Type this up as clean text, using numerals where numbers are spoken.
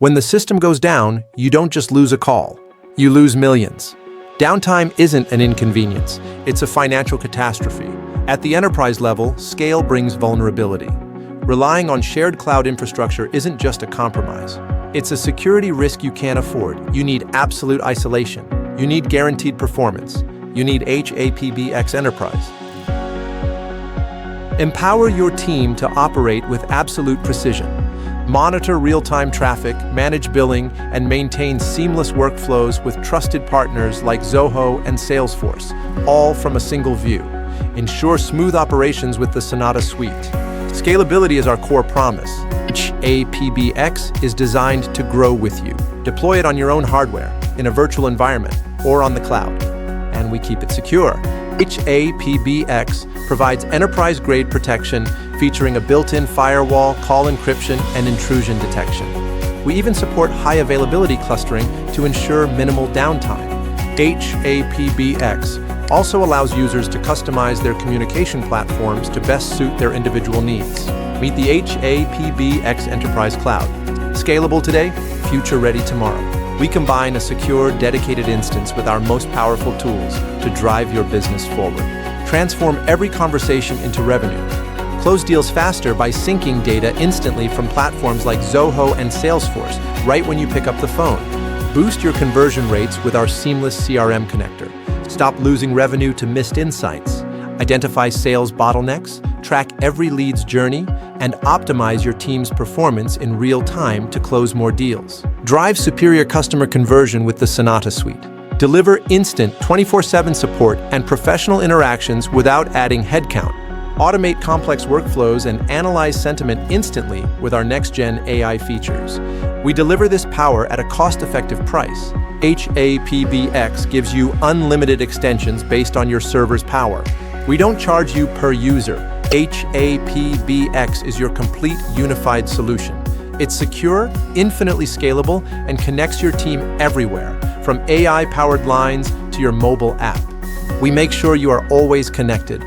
When the system goes down, you don't just lose a call, you lose millions. Downtime isn't an inconvenience, it's a financial catastrophe. At the enterprise level, scale brings vulnerability. Relying on shared cloud infrastructure isn't just a compromise. It's a security risk you can't afford. You need absolute isolation. You need guaranteed performance. You need HAPBX Enterprise. Empower your team to operate with absolute precision. Monitor real-time traffic, manage billing, and maintain seamless workflows with trusted partners like Zoho and Salesforce, all from a single view. Ensure smooth operations with the Sonata Suite. Scalability is our core promise. HAPBX is designed to grow with you. Deploy it on your own hardware, in a virtual environment, or on the cloud. And we keep it secure. HAPBX provides enterprise-grade protection featuring a built-in firewall, call encryption, and intrusion detection. We even support high-availability clustering to ensure minimal downtime. HAPBX also allows users to customize their communication platforms to best suit their individual needs. Meet the HAPBX Enterprise Cloud. Scalable today, future-ready tomorrow. We combine a secure, dedicated instance with our most powerful tools to drive your business forward. Transform every conversation into revenue. Close deals faster by syncing data instantly from platforms like Zoho and Salesforce right when you pick up the phone. Boost your conversion rates with our seamless CRM Connector. Stop losing revenue to missed insights. Identify sales bottlenecks, track every lead's journey, and optimize your team's performance in real time to close more deals. Drive superior customer conversion with the Sonata Suite. Deliver instant 24/7 support and professional interactions without adding headcount. Automate complex workflows and analyze sentiment instantly with our next-gen AI features. We deliver this power at a cost-effective price. HAPBX gives you unlimited extensions based on your server's power. We don't charge you per user. HAPBX is your complete unified solution. It's secure, infinitely scalable, and connects your team everywhere, from AI-powered lines to your mobile app. We make sure you are always connected,